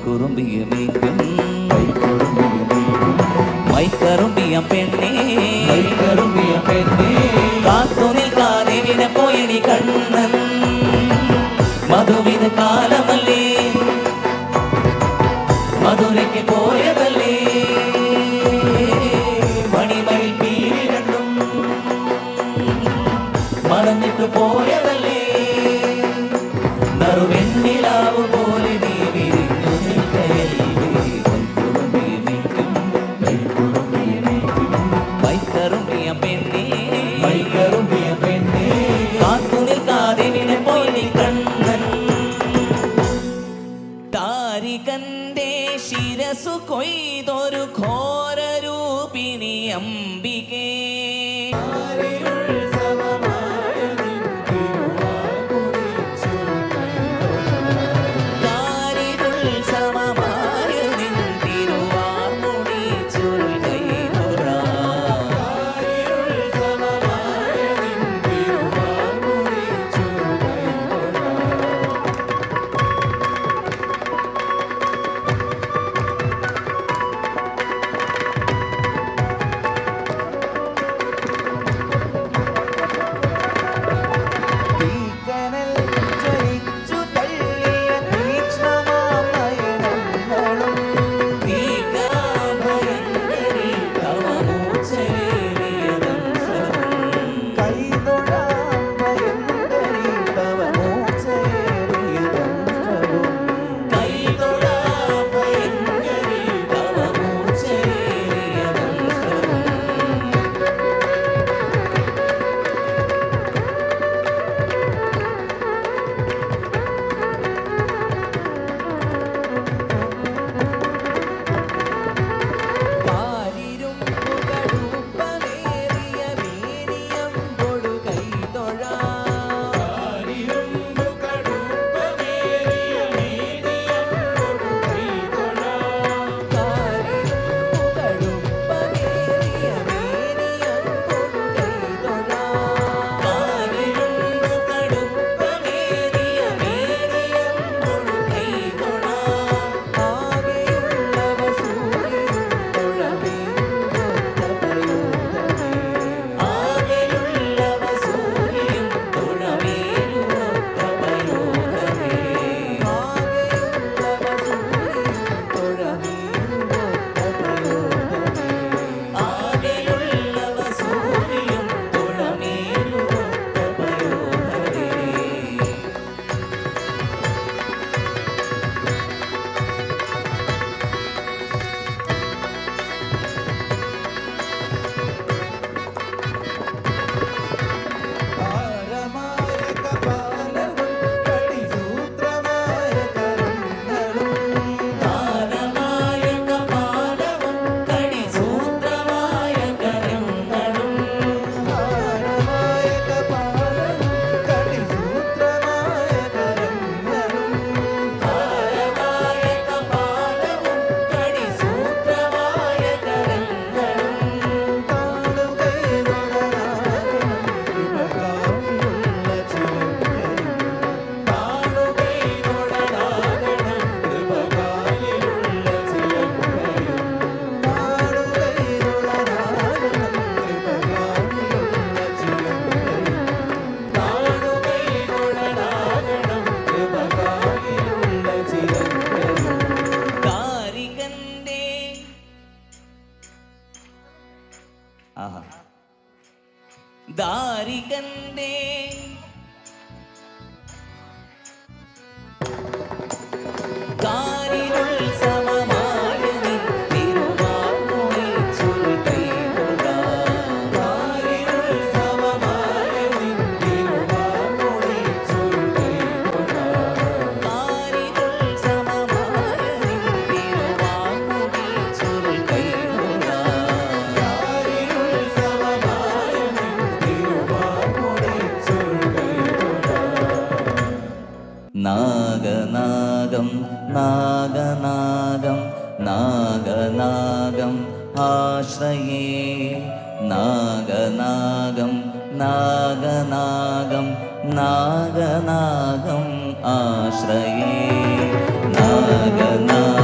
കുറുമ്പിയമേക്കും മൈക്കറുമ്പിയ പെണ്ണേ കാത്തു നിൽക്കാതെ വിന പോയടി കണ്ണൻ മധുവിന് കാലമല്ലേ മധുരയ്ക്ക് പോയതല്ലേ മണിമയിൽ പീലി രണ്ടും മണഞ്ഞിട്ട് പോയതല്ലേ നറുവെണ്ണിലാവ് പോലെ നീ വിരിഞ്ഞു മൈക്കറുമ്പിയ പെണ്ണേ കാത്തു നിൽക്കാതെ വിനെ പോയി കണ്ണൻ താരികന്റെ ശിരസു കൊയ്തൊരു ഘോരരൂപിണി അംബികേ ദാരികന്റെ നാഗനാഗം നാഗനാഗം നാഗനാഗം ആശ്രയേ നാഗനാഗം നാഗനാഗം നാഗനാഗം ആശ്രയേ നാഗനാഗം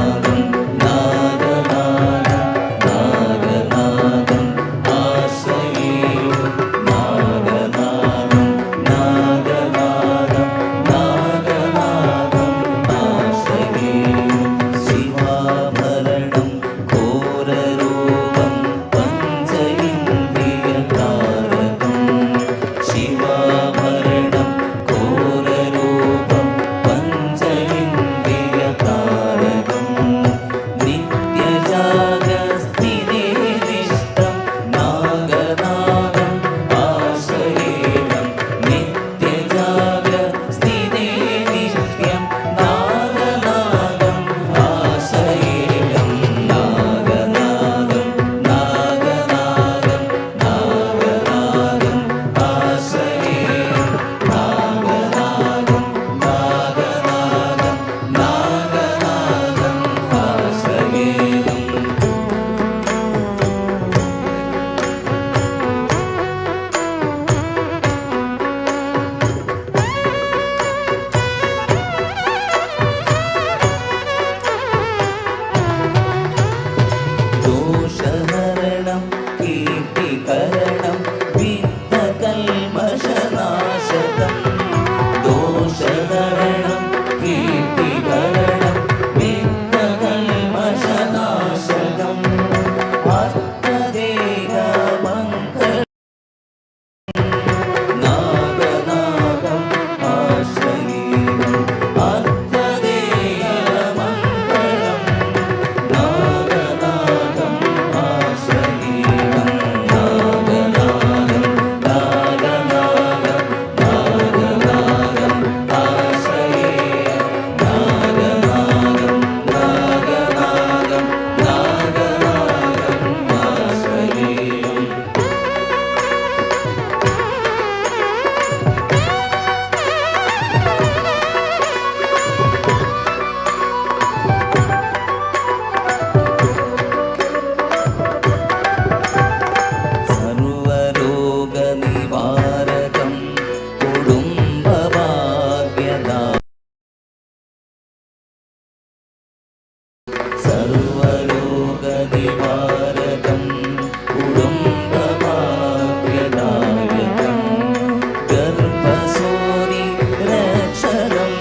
സർവലോകനിവാരകം കുടുംബഭാഗ്യദായകം ഗർഭസോനി രക്ഷകം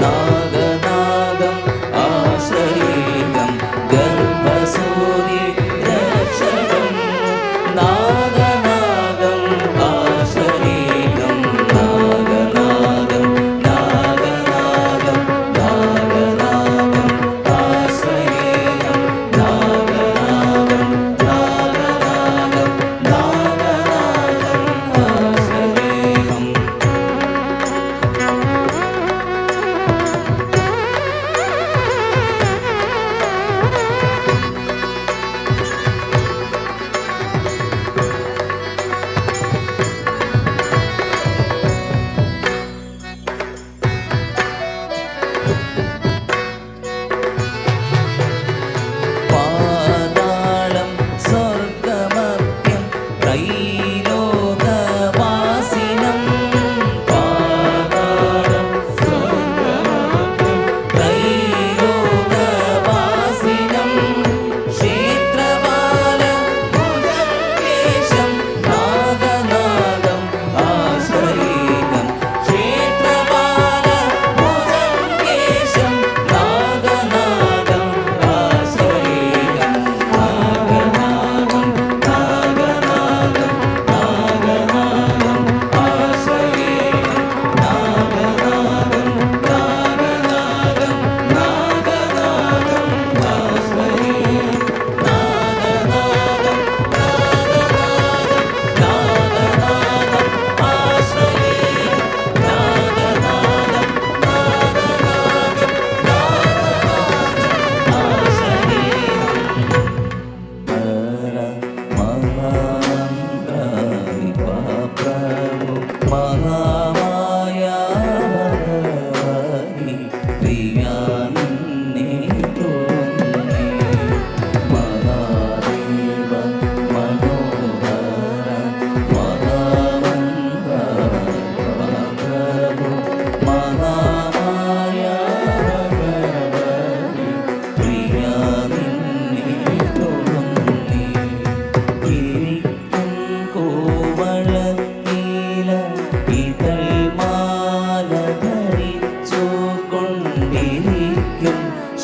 നാഗനാഗം ആശ്രയേകം ഗർഭസൂരി രക്ഷകം നാഗനാഗം ആശ്രയേകം നാഗനാഗം നാഗനാഗം നാഗനാഗം ആശ്രയേകം നാഗനാഗം നാഗനാഗം നാഗനാഗം ആശ്രയേകം പാതാളം സ്വർഗമർത്യം ത്രൈലോകവാസിനം പാതാളം സ്വർഗമർത്യം ത്രൈലോകവാസിനം ക്ഷേത്രപാലം ഭുജംഗേശം നാഗനാഗം ആശ്രയേകം ക്ഷേത്രപാലം ഭുജംഗേശം നാഗനാഗം ആശ്രയേകം നാഗനാഗം നാഗനാഗം നാഗനാഗം ആശ്രയേകം നാഗനാഗം നാഗനാഗം നാഗനാഗം ആശ്രയേകം നാഗനാഗം നാഗനാഗം ആശ്രയേകം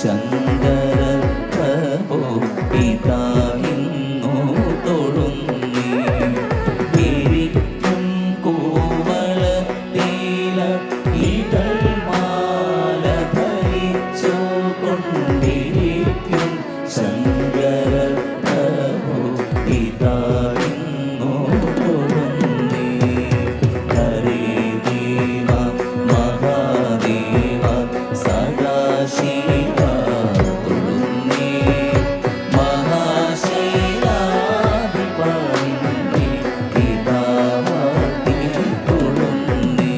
ശങ്കര പ്രഭോ പിതാവിന്നു തൊഴുന്നേ ഇരിക്കും കോവളത്തില ഇതൾ മാല ധരിച്ചു കൊണ്ടിരിക്കും ശങ്കര പ്രഭോ പിതാവിന്നു തൊഴുന്നേ ഹരേ ദേവ മഹാദേവ സദാശിവ തൊഴുന്നേ മഹാശൈലാധിപനിന്നെ പിതാവാക്കി തൊഴുന്നേ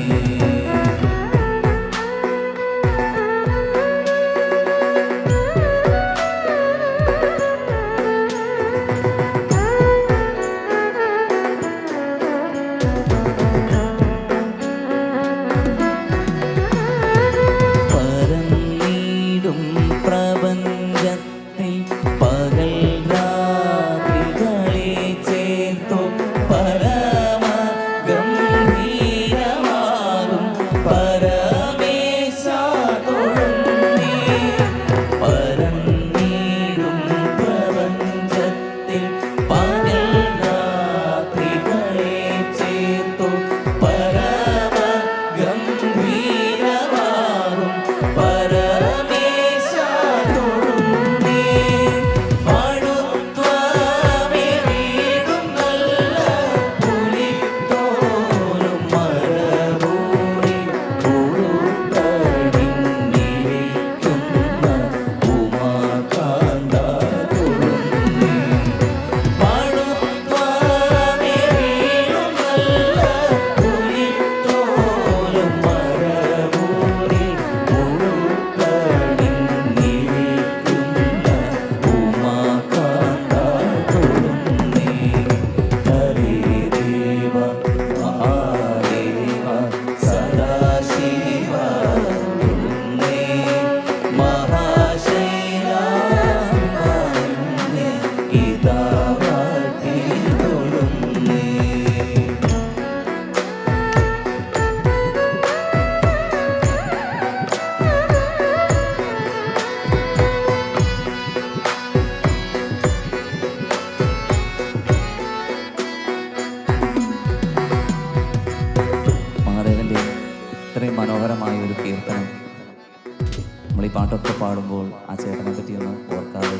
പാട്ടിനെ പറ്റിയൊന്നും ഓർക്കാതെ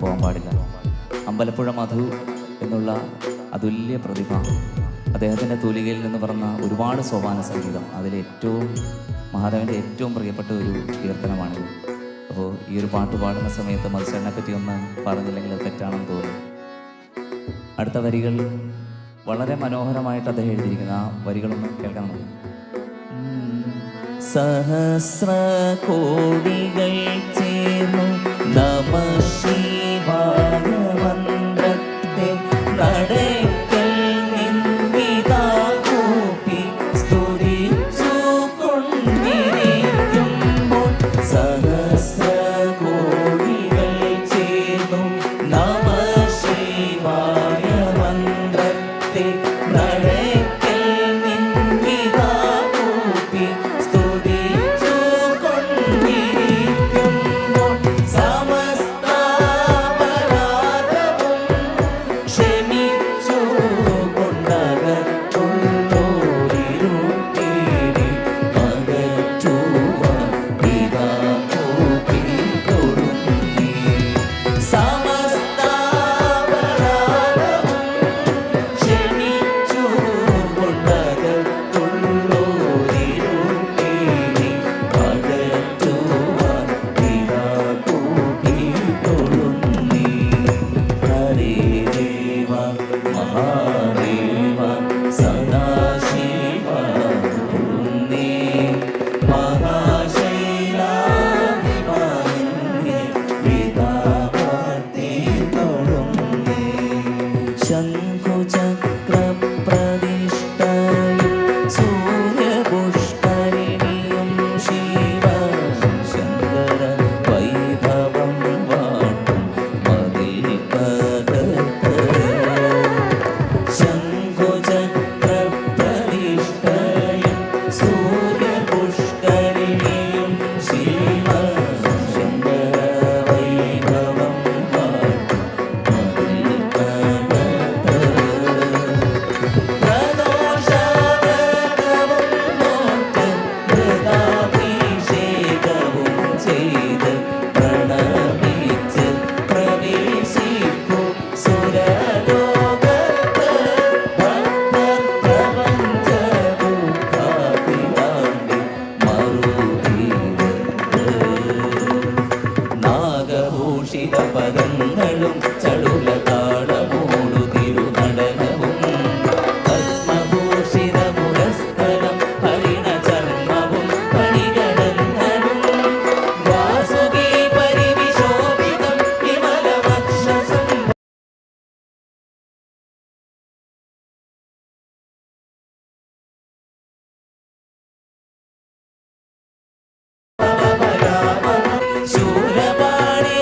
പോകാൻ പാടില്ല. അമ്പലപ്പുഴ മധു എന്നുള്ള അതുല്യ പ്രതിഭ, അദ്ദേഹത്തിൻ്റെ തൂലികയിൽ നിന്ന് പറഞ്ഞ ഒരുപാട് സോപാന സംഗീതം, അതിലേറ്റവും മഹാദേവൻ്റെ ഏറ്റവും പ്രിയപ്പെട്ട ഒരു കീർത്തനമാണിത്. അപ്പോൾ ഈ ഒരു പാട്ട് പാടുന്ന സമയത്ത് മത്സരനെ പറ്റി ഒന്നും പറഞ്ഞില്ലെങ്കിൽ അത് തെറ്റാണെന്ന് തോന്നുന്നു. അടുത്ത വരികൾ വളരെ മനോഹരമായിട്ട് അദ്ദേഹം എഴുതിയിരിക്കുന്ന ആ വരികളൊന്ന് കേൾക്കണം. സഹസ്ര കോടികൾ ചേർന്നു നമ ശിവായ മന്ത്രത്തെ നടക്കൽ നിൻവിതാ കൂപ്പി സ്തുതിച്ചു കൊണ്ടിരിക്കുമ്പോൾ സഹസ്ര കോടികൾ ചേർന്നു നമ ശിവായ മന്ത്രത്തെ നടക്കൽ നിൻവിതാ കൂപ്പി സ്തുതിച്ചു കൊണ്ടിരിക്കുമ്പോൾ സമസ്ത അപരാധവും ക്ഷമിച്ചു കൊണ്ടകത്തുള്ളോരിരുട്ടിനെ അകറ്റുവാൻ ഇതാ കൂപ്പി തൊഴുന്നേ. സമസ്ത അപരാധവും ക്ഷമിച്ചു കൊണ്ടകത്തുള്ളോരിരുട്ടിനെ അകറ്റുവാൻ ഇതാ കൂപ്പി തൊഴുന്നേ. ഹരേ ദേവ മഹാദേവ സദാശിവ തൊഴുന്നേ. മഹാശൈലാധിപ നിന്നെ പിതാവാർത്തി തൊഴുന്നേ. ശംഖുചക്രപ്രതിഷ്ഠയും സൂര്യപുഷ്കരിണിയും ശിവ ശങ്കര വൈഭവം വാട്ടും മതിൽ പകർത്ത്. ശംഖുചക്രപ്രതിഷ്ഠയും സൂര്യപുഷ്കരിണിയും ശിവ ശങ്കര വൈഭവം വാട്ടും മതിൽ പകർത്ത്. പ്രദോഷവ്രതവും നോറ്റ് ഘൃതാഭിഷേകവും ചെയ്ത് പ്രണമിച്ച് പ്രവേശിപ്പു സുരലോകത്ത്. ഭക്തപ്രപഞ്ചദുഃഖാഭിരാമി മറുതീരത്ത്. നാഗഭൂഷിത പദങ്ങളും ചടുല താളമോടു തിരുനടനവും ഭസ്മഭൂഷിത മുഖസ്ഥലം ഹരിണ ചർമ്മവും പണികടങ്ങളും വാസുകി പരിവിശോഭിതം വിമലവക്ഷസം ശൂലപാണി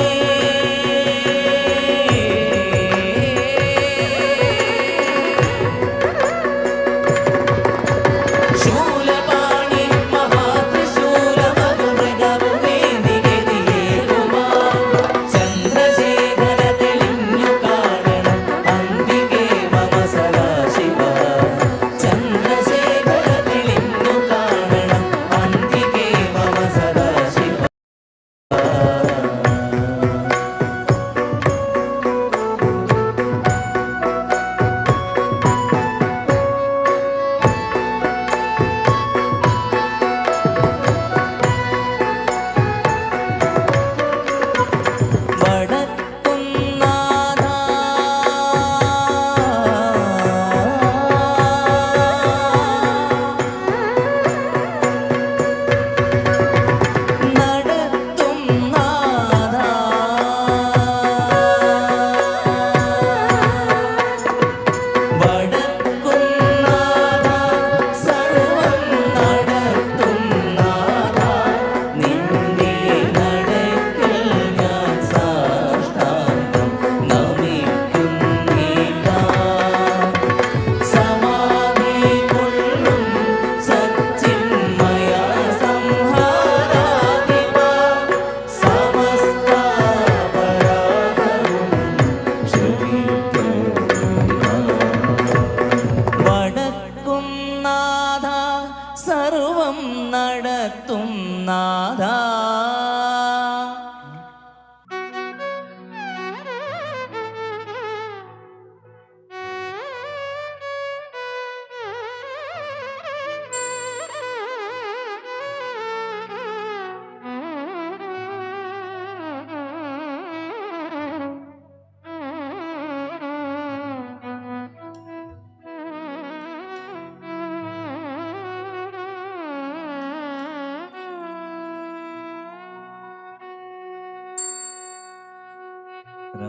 രാമ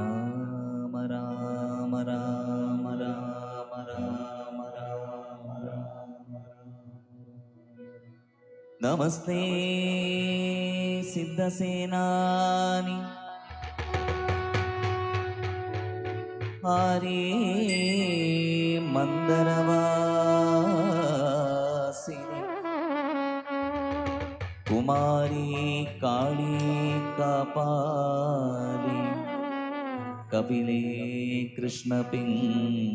രാമ രാമ രാമ രാമ രാമ രാമ. നമസ്തേ സിദ്ധസേനാനി ആരേ മന്ദരവാസിനി കുമാരി കാളി കാപാലി കപിലേ കൃഷ്ണ പിംഗളേ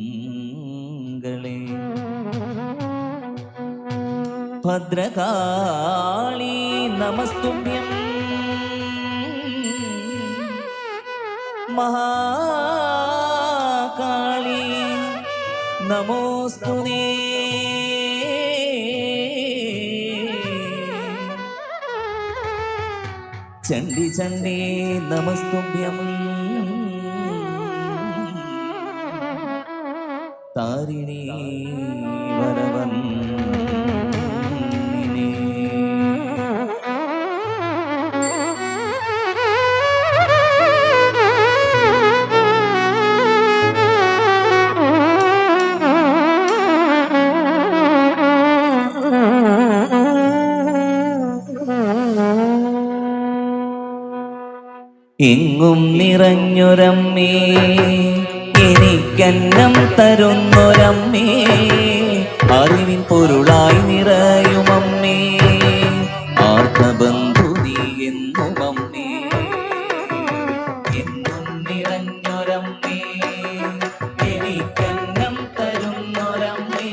ഭദ്രകാളി നമസ്തുഭ്യം മഹാകാളി നമോസ്തുതേ ചണ്ഡി ചണ്ഡി നമസ്തുഭ്യം താരിണീ വരവന്ദിനേ. എങ്ങും നിറഞ്ഞൊരമ്മേ എനിക്കന്നം തരുന്നൊരമ്മേ അറിവിൻ പൊരുളായി നിറയുമമ്മേ ആർത്തബന്ധു നീ എന്നും അമ്മേ. എങ്ങും നിറഞ്ഞൊരമ്മേ എനിക്കന്നം തരുന്നൊരമ്മേ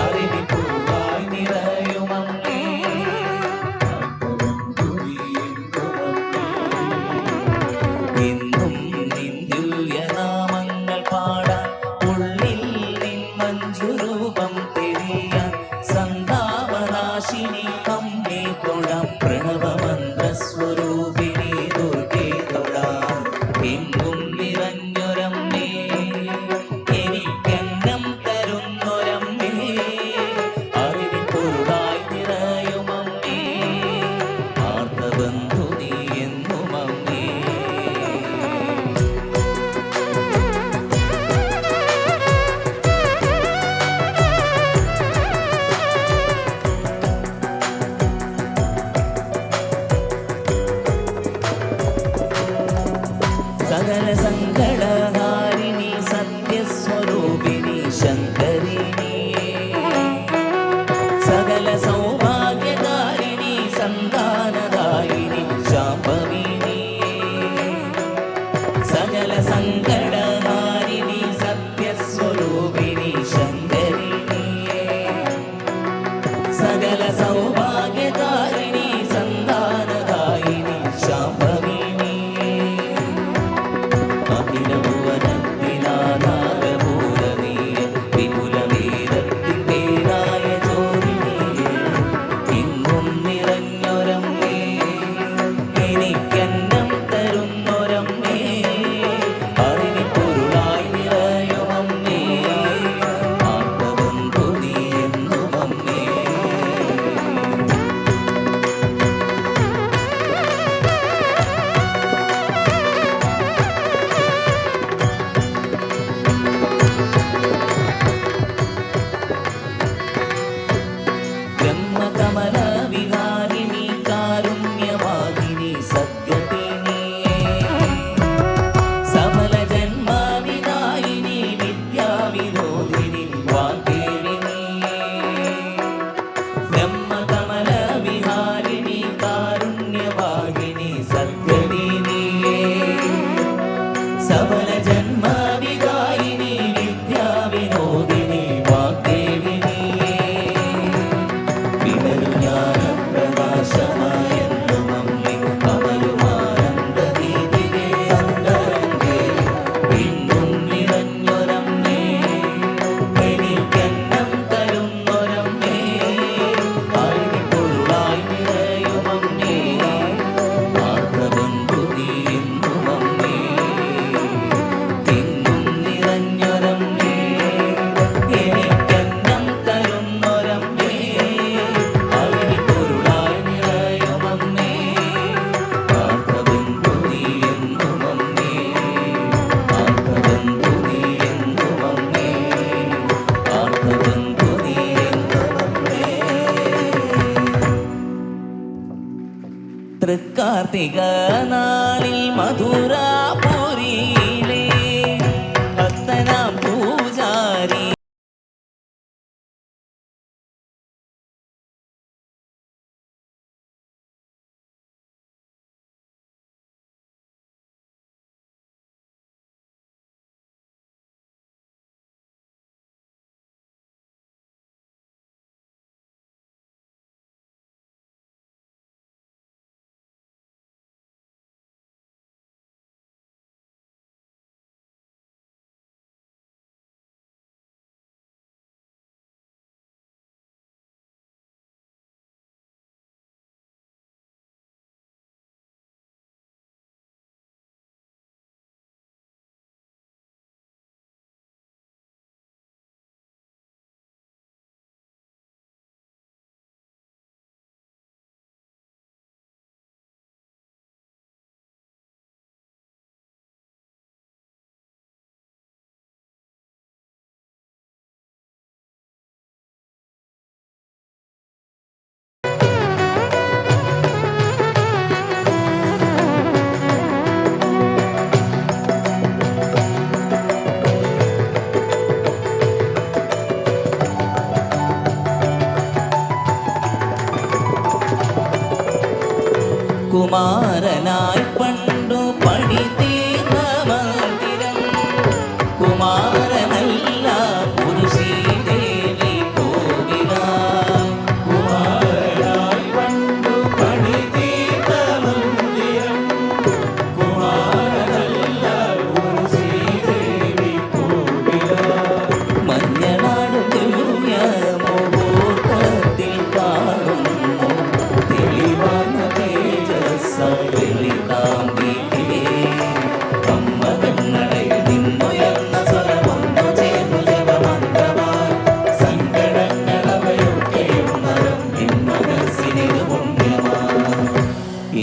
അറിവിൻ പൊരുളായി നിറയുമമ്മേ ആർത്തബന്ധു നീ എന്നും നിന്ദിവ്യനാമങ്ങൾ പാടാൻ ഉള്ളിൽ നിൻ മഞ്ജുരൂപം തെളിയാൻ സന്താപനാശിനി അമ്മേ തൊഴാം പ്രണവമന്ത്രസ്വരൂപിണി ദുർഗേ തൊഴാം. എങ്ങും നിറഞ്ഞൊരമ്മേ എനിക്കന്നം തരുന്നൊരമ്മേ അറിവിൻ പൊരുളായി നിറയുമമ്മേ ആർത്തബന്ധു നീ എന്നും അമ്മേ. സകല സങ്കടഹാരിണി സത്യസ്വരൂപിണി ശങ്കരിണി സകല സൗഭാഗ്യകാരിണി സന്താനദായിനി ശാംഭവിനി സകല സങ്കടഹാരിണി സത്യസ്വരൂപിണി ശങ്കരിണി സകല സൗഭാഗ്യകാരിണി സന്താനദായിനി ശാംഭവിനി അഖിലഭൂ കാർത്തിക നാളിൽ മധുരാപുരിയിലെ ഭക്തനാം പൂജാരി കുമാരനായി പണ്ടു പണി തീർന്ന മന്ദിരം കുമാരനല്ല പുരുഷീദേവി കോവില കുമാരനായി പണ്ടു പണി തീർന്ന മന്ദിരം കുമാരനല്ല പുരുഷീദേവി കോവില മഞ്ഞനാടും ദിവ്യ മുഹൂർത്തത്തിൽ കാണുന്നു തെളിവാർന്ന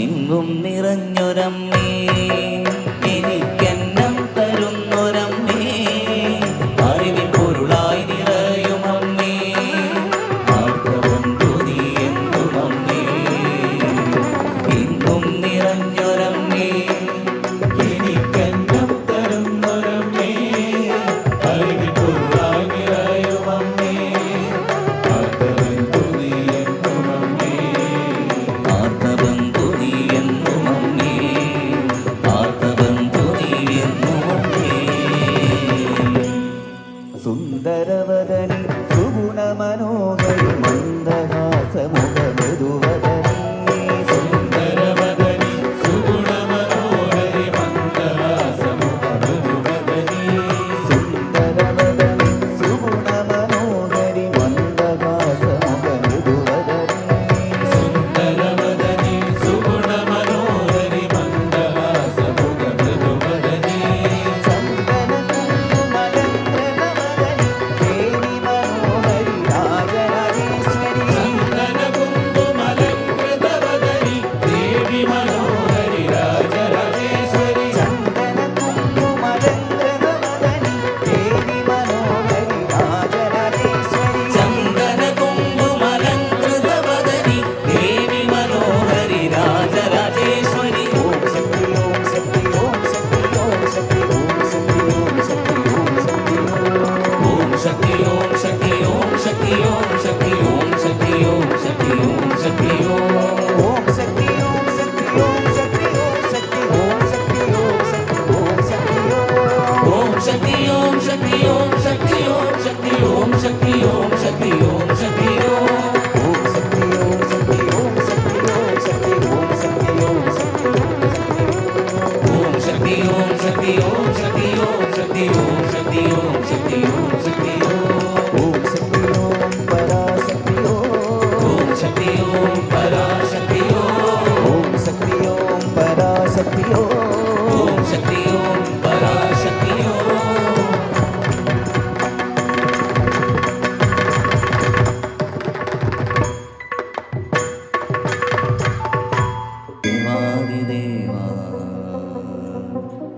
എങ്ങും നിറഞ്ഞൊരമ്മേ എനിക്കെന്നം തരുന്നൊരമ്മേ അറിവിൻ പൊരുളായി നിറയുമമ്മേ ആർക്കബന്ധു നീ എന്തുമമ്മേ എങ്ങും നിറഞ്ഞൊരമ്മേ എനിക്കെന്നം തരുന്നൊരമ്മേ അറിവിൻ പൊരുളായി നിറയുമമ്മേ ആർക്കബന്ധു നീ എന്തുമമ്മേ ആർക്കബന്ധു സുന്ദരവദനി സുഗുണമനോഹരി മന്ദഹാസമുഖ മൃദുവദനി സുന്ദരവദനി സുഗുണമനോഹരി മന്ദഹാസമുഖ മൃദുവദനി സുന്ദരവദനി സുഗുണമനോഹരി മന്ദഹാസമുഖ മൃദുവദനി സുന്ദരവദനി സുഗുണമനോഹരി മന്ദഹാസമുഖ മൃദുവദനി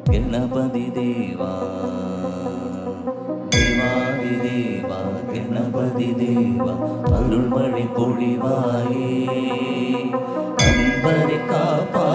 ഗണപതി ദേവാ ദേവാദി ദേവാ ഗണപതി ദേവ അരുൾമഴി പൊഴിവായേ അമ്പരി കാപ്പാ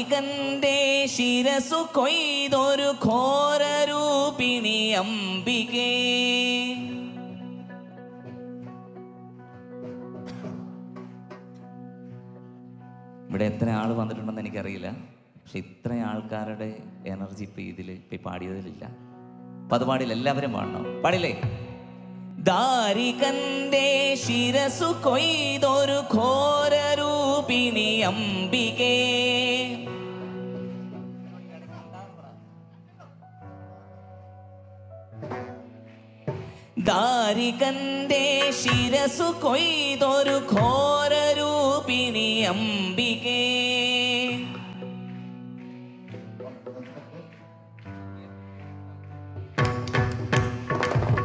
ദാരികന്റെ ശിരസു കൊയ്തൊരു ഘോരരൂപിണി അംബികേ. ഇവിടെ എത്ര ആൾ വന്നിട്ടുണ്ടെന്ന് എനിക്കറിയില്ല, പക്ഷെ ഇത്ര ആൾക്കാരുടെ എനർജി ഇപ്പം ഇപ്പം പാടിയതിലില്ല. അപ്പം അത് പാടില്ല, എല്ലാവരും പാടണം. പാടില്ലേ? ദാരികന്റെ ശിരസു കൊയ്തൊരു ഘോരരൂപിണി അംബികേ. ദാരികന്റെ ശിരസു കൊയ്തൊരു ഘോരരൂപിണി അംബികേ.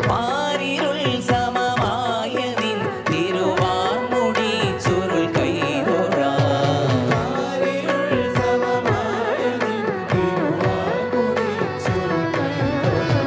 പാരിരുൾ സമമായ നിൻ തിരുവാർമുടി ചുരുൾ കൈതൊഴാ. പാരിരുൾ സമമായ നിൻ തിരുവാർമുടി ചുരുൾ കൈതൊഴാ.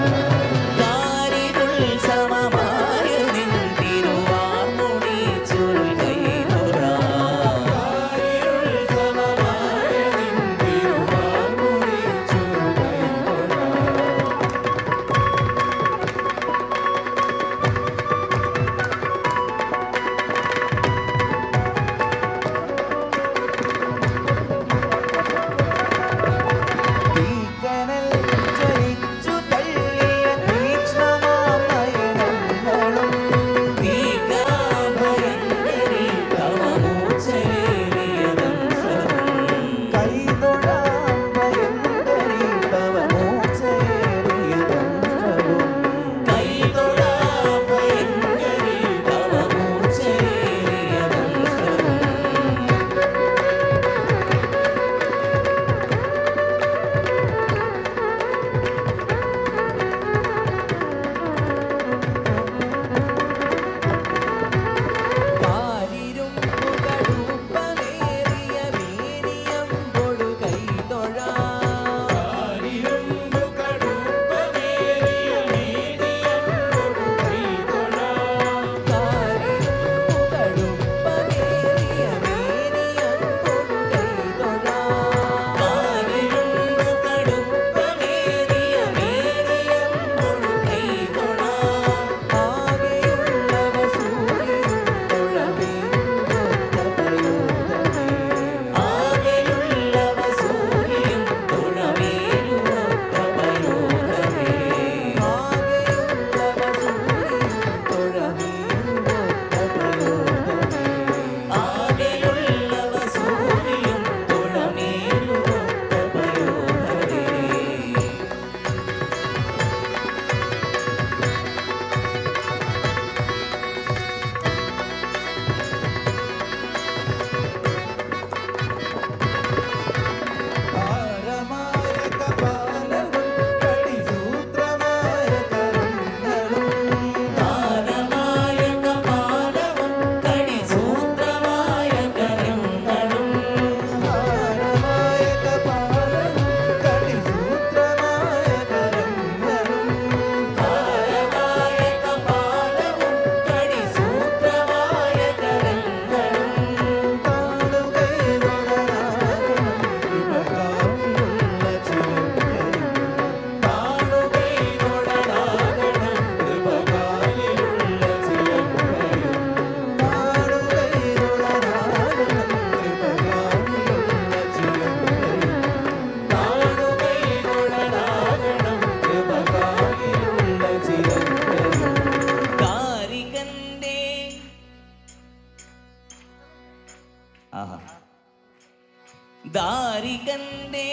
ദാരികന്റെ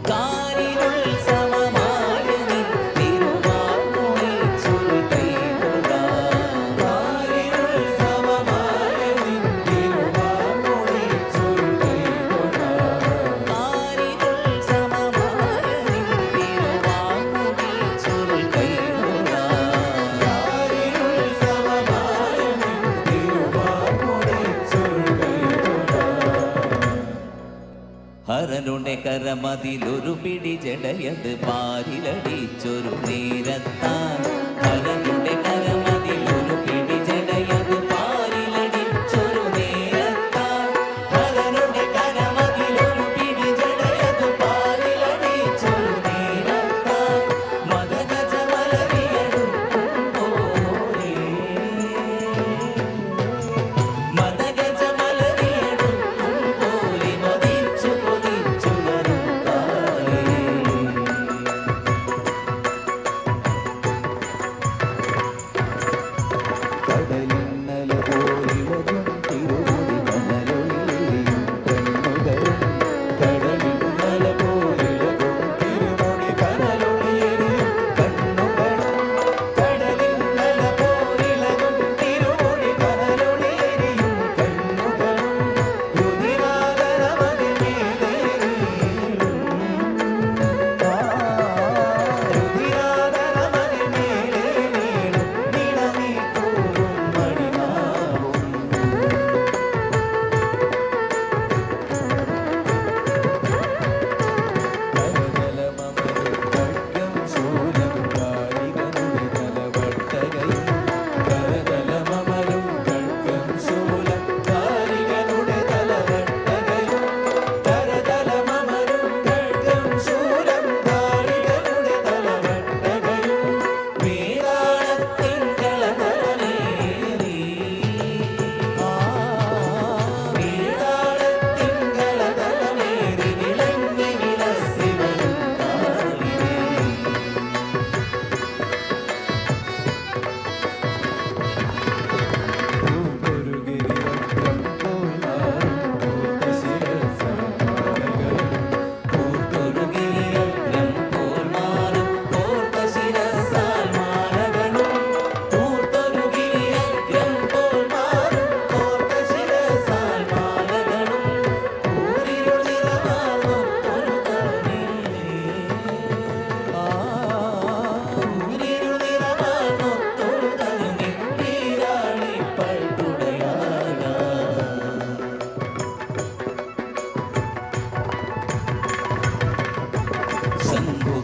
കാരിരുൾ സമമായ നിൻ തിരുവാർമുടി ചുരുൾ കൈതൊഴാ. കാരിരുൾ സമമായ നിൻ തിരുവാർമുടി ചുരുൾ കൈതൊഴാ. കാരിരുൾ സമമായ നിൻ തിരുവാർമുടി ചുരുൾ കൈതൊഴാ. കാരിരുൾ സമമായ നിൻ തിരുവാർമുടി ചുരുൾ കൈതൊഴാ. ഹരനുടെ കരമതിലൊരു പിടി ജടയത് പാരിലടിച്ചൊരു നേരത്താൻ. ഹരനുടെ കരമതിലൊരു പിടി ജടയത് പാരിലടിച്ചൊരു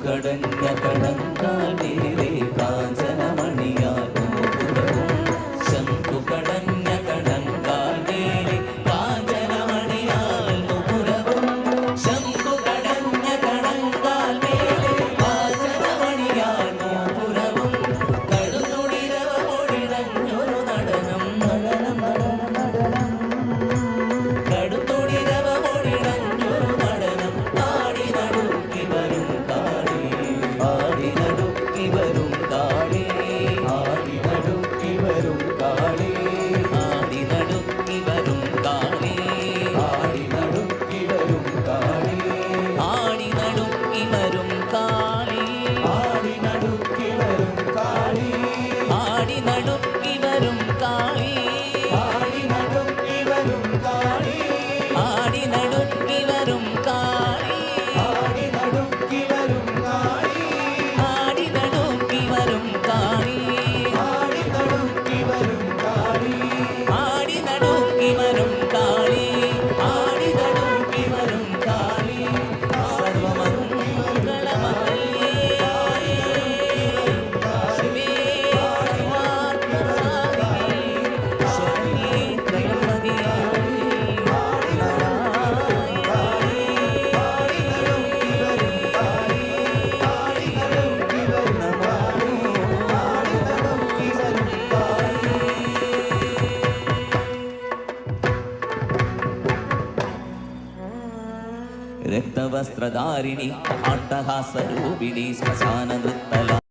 ശംഖുകടഞ്ഞ കടങ്കാൽ മേലെ കാഞ്ചനമണിയാൽ ഗോപുരവും ശംഖുകടഞ്ഞ കടങ്കാൽ മേലെ കാഞ്ചനമണിയാൽ ഗോപുരവും ശംഖുകടഞ്ഞ കടങ്കാൽ മേലെ കാഞ്ചനമണിയാൽ ഗോപുരവും കടുത്തുടിരവൊടിടഞ്ഞൊരു നടനം നടനം നടനം നടനം കടുത്തുടിരവൊടിടഞ്ഞൊരു നടനം ആടി നടുക്കി വരും കാളി ആടി നടുക്കി വരും കാളി ആടി നടുക്കി വരും കാളി ആടി നടുക്കി വരും കാളി ആടി നടുക്കി വരും കാളി ആടി നടുക്കി വരും കാളി ആടി നടുക്കി വരും കാളി ആടി നടുക്കി വരും കാളി ആടി നടുക്കി വരും കാളി ആടി നടുക്കി വരും കാളി ആടി നടുക്കി വരും കാളി ആടി നടുക്കി വരും കാളി ആടി നടുക്കി വരും കാളി ആടി നടുക്കി വരും കാളി ആടി നടുക്കി വരും കാളി സർവമംഗളമംഗല്യേ ശിവേ സർവാർത്ഥസാധികേ ശരണ്യേ ത്രയംബകേ രക്തവസ്ത്രധാരിണി അട്ടഹാസരൂപിണി ശ്മശാന നൃത്തല